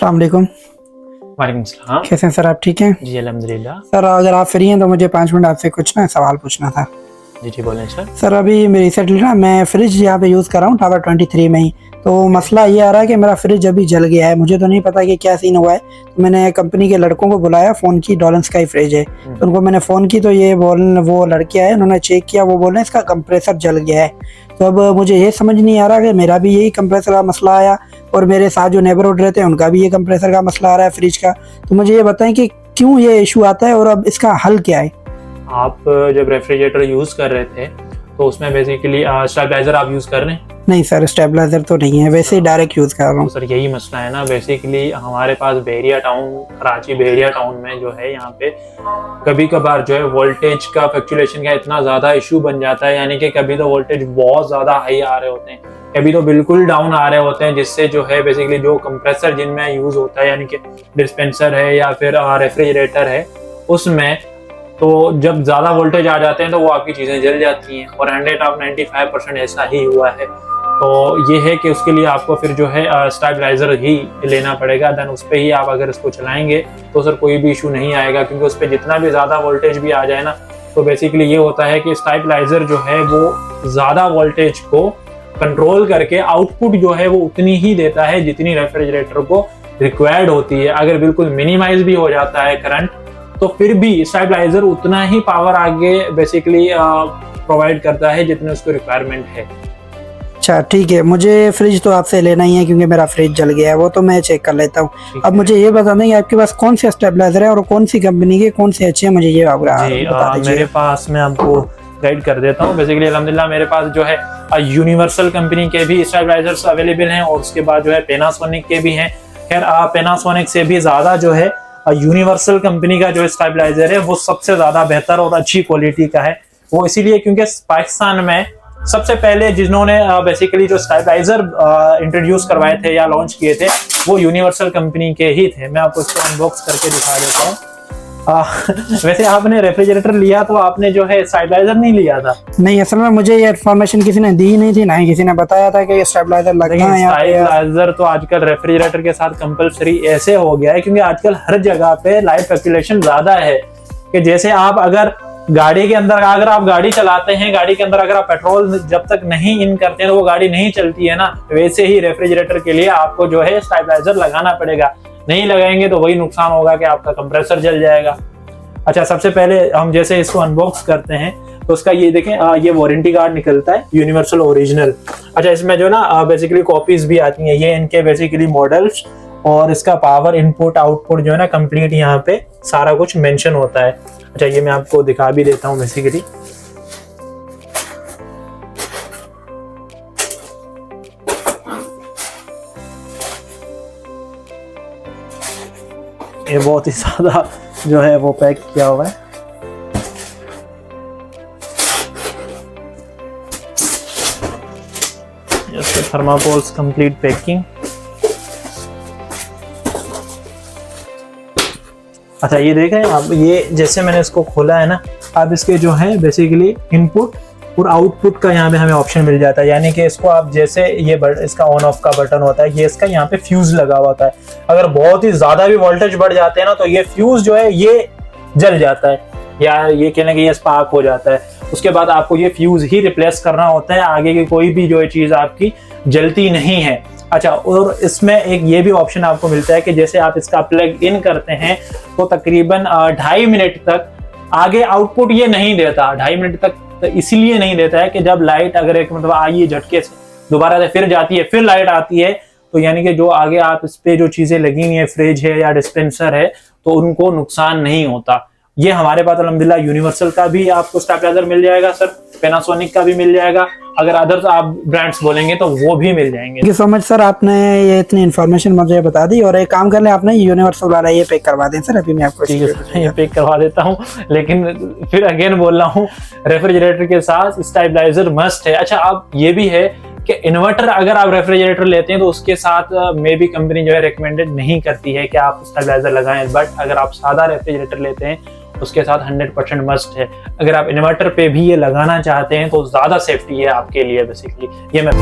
अस्सलाम वालेकुम। वालेकुम सलाम। कैसे हैं सर, आप ठीक हैं? जी अल्हम्दुलिल्लाह। सर अगर आप फ्री हैं तो मुझे 5 मिनट आपसे कुछ ना सवाल पूछना था। जी बोलें सर। सर अभी मैं रिसेंटली ना मैं फ्रिज यहाँ पे यूज़ कर रहा हूँ टावर 23 में ही। तो मसला ये आ रहा है कि मेरा फ्रिज अभी जल गया है। मुझे तो नहीं पता कि क्या सीन हुआ है। तो मैंने कंपनी के लड़कों को बुलाया, फ़ोन की, डॉलन्स का ही फ्रिज है। तो उनको मैंने फ़ोन की तो वो लड़के आए, उन्होंने चेक किया, वो बोल रहे हैं इसका कंप्रेसर जल गया है। तो अब मुझे ये समझ नहीं आ रहा कि मेरा भी यही कंप्रेसर का मसला आया और मेरे साथ जो नेबरहुड रहते हैं उनका भी ये कंप्रेसर का मसला आ रहा है फ्रिज का। तो मुझे ये बताएं कि क्यों ये इशू आता है और अब इसका हल क्या है? आप जब रेफ्रिजरेटर यूज़ कर रहे थे तो उसमें बेसिकली स्टेबलाइजर आप यूज़ कर रहे हैं? नहीं सर, स्टेबलाइजर तो नहीं है, वैसे ही डायरेक्ट यूज़ कर रहा तो हूँ। सर यही मसला है ना। बेसिकली हमारे पास बहरिया टाउन, कराची बहरिया टाउन में जो है यहाँ पे कभी कभार जो है वोल्टेज का फ्लक्चुएशन का इतना ज़्यादा इशू बन जाता है, यानी कि कभी तो वोल्टेज बहुत ज़्यादा हाई आ रहे होते हैं, कभी तो बिल्कुल डाउन आ रहे होते हैं, जिससे जो है बेसिकली जो कंप्रेसर जिनमें यूज़ होता है, यानी कि डिस्पेंसर है या फिर रेफ्रिजरेटर है, उसमें तो जब ज़्यादा वोल्टेज आ जाते हैं तो वो आपकी चीज़ें जल जाती हैं। और 95% ऐसा ही हुआ है। तो ये है कि उसके लिए आपको फिर जो है स्टेबलाइजर ही लेना पड़ेगा। देन उस पर ही आप अगर इसको चलाएंगे तो सर कोई भी इशू नहीं आएगा, क्योंकि उस पर जितना भी ज़्यादा वोल्टेज भी आ जाए ना, तो बेसिकली ये होता है कि स्टेबलाइजर जो है वो ज़्यादा वोल्टेज को कंट्रोल करके आउटपुट जो है वो उतनी ही देता है जितनी रेफ्रिजरेटर को रिक्वायर्ड होती है। अगर बिल्कुल मिनिमाइज भी हो जाता है करंट, तो फिर भी स्टेबलाइजर उतना ही पावर आगे बेसिकली प्रोवाइड करता है जितने उसको रिक्वायरमेंट है। अच्छा ठीक है, मुझे फ्रिज तो आपसे लेना ही है क्योंकि मेरा फ्रिज जल गया है, वो तो मैं चेक कर लेता हूँ। अब मुझे ये बता दें कि आपके पास कौन से स्टेबलाइजर है और कौन सी कंपनी के कौन से अच्छे हैं, मुझे ये आप बता दीजिए। मेरे पास मैं आपको गाइड कर देता हूँ। बेसिकली अल्हम्दुलिल्लाह मेरे पास जो है यूनिवर्सल कंपनी के भी स्टेबलाइजर्स अवेलेबल हैं और उसके बाद जो है पैनासोनिक के भी हैं। खैर पैनासोनिक से भी ज़्यादा जो है यूनिवर्सल कंपनी का जो स्टेबलाइजर है वो सबसे ज़्यादा बेहतर और अच्छी क्वालिटी का है। वो इसीलिए क्योंकि पाकिस्तान में सबसे पहले जिन्होंने बेसिकली जो स्टेबलाइजर इंट्रोड्यूस करवाए थे या लॉन्च किए थे वो यूनिवर्सल कंपनी के ही थे। मैं आपको इसको अनबॉक्स करके दिखा देता हूँ। वैसे आपने रेफ्रिजरेटर लिया तो आपने जो है स्टेबलाइजर नहीं लिया था? नहीं, असल में मुझे ये इन्फॉर्मेशन किसी ने दी नहीं थी, ना ही किसी ने बताया था कि ये स्टेबलाइजर लगना है। स्टेबलाइजर तो आजकल रेफ्रिजरेटर के साथ कंपलसरी ऐसे हो गया है क्योंकि आजकल हर जगह पे लाइट फ्लक्चुएशन ज्यादा है कि जैसे आप अगर गाड़ी के अंदर अगर आप गाड़ी चलाते हैं, गाड़ी के अंदर अगर आप पेट्रोल जब तक नहीं इन करते हैं तो वो गाड़ी नहीं चलती है ना, वैसे ही रेफ्रिजरेटर के लिए आपको जो है स्टेबलाइजर लगाना पड़ेगा। नहीं लगाएंगे तो वही नुकसान होगा कि आपका कंप्रेसर जल जाएगा। अच्छा, सबसे पहले हम जैसे इसको अनबॉक्स करते हैं तो उसका ये देखें, ये वारंटी कार्ड निकलता है यूनिवर्सल ओरिजिनल। अच्छा, इसमें जो ना बेसिकली कॉपीज भी आती हैं, ये इनके बेसिकली मॉडल्स और इसका पावर इनपुट आउटपुट जो है ना कंप्लीट यहाँ पे सारा कुछ मेंशन होता है। अच्छा, ये मैं आपको दिखा भी देता हूँ। बेसिकली ये बहुत ही ज्यादा जो है वो पैक किया हुआ है। थर्माकोल्स कंप्लीट पैकिंग। अच्छा, ये देख रहे हैं आप, ये जैसे मैंने इसको खोला है ना, अब इसके जो है बेसिकली इनपुट और आउटपुट का यहाँ पे हमें ऑप्शन मिल जाता है। यानी कि इसको आप जैसे ये इसका ऑन ऑफ का बटन होता है, ये इसका यहाँ पे फ्यूज लगा हुआ होता है। अगर बहुत ही ज्यादा भी वोल्टेज बढ़ जाते हैं ना तो ये फ्यूज जो है ये जल जाता है, या ये कहने कि ये स्पार्क हो जाता है। उसके बाद आपको ये फ्यूज ही रिप्लेस करना होता है, आगे की कोई भी जो है चीज आपकी जलती नहीं है। अच्छा, और इसमें एक ये भी ऑप्शन आपको मिलता है कि जैसे आप इसका प्लग इन करते हैं तो तकरीबन 2.5 मिनट तक आगे आउटपुट ये नहीं देता। 2.5 मिनट तक तो इसलिए नहीं देता है कि जब लाइट अगर एक मतलब आई है झटके से दोबारा से फिर जाती है, फिर लाइट आती है, तो यानी कि जो आगे आप इस पे जो चीजें लगी हुई है, फ्रिज है या डिस्पेंसर है, तो उनको नुकसान नहीं होता। ये हमारे पास अल्हम्दुलिल्लाह यूनिवर्सल का भी आपको स्टेबलाइजर मिल जाएगा सर, पैनासोनिक का भी मिल जाएगा, अगर अदर्स आप ब्रांड्स बोलेंगे तो वो भी मिल जाएंगे। Thank you so much sir, आपने ये इतनी इन्फॉर्मेशन मुझे बता दी। और एक काम कर ले, आपने यूनिवर्सल वाला ये पैक करवा दें सर, अभी मैं आपको ये पैक करवा देता हूँ। लेकिन फिर अगेन बोल रहा हूँ, रेफ्रिजरेटर के साथ स्टेबलाइजर मस्ट है। अच्छा, अब ये भी है कि इन्वर्टर अगर आप रेफ्रिजरेटर लेते हैं तो उसके साथ मे बी कंपनी जो है रिकमेंडेड नहीं करती है कि आप स्टेबलाइजर लगाएं, बट अगर आप सादा रेफ्रिजरेटर लेते हैं उसके साथ 100% मस्ट है। अगर आप इन्वर्टर पे भी ये लगाना चाहते हैं तो ज़्यादा सेफ्टी है आपके लिए बेसिकली। ये मैं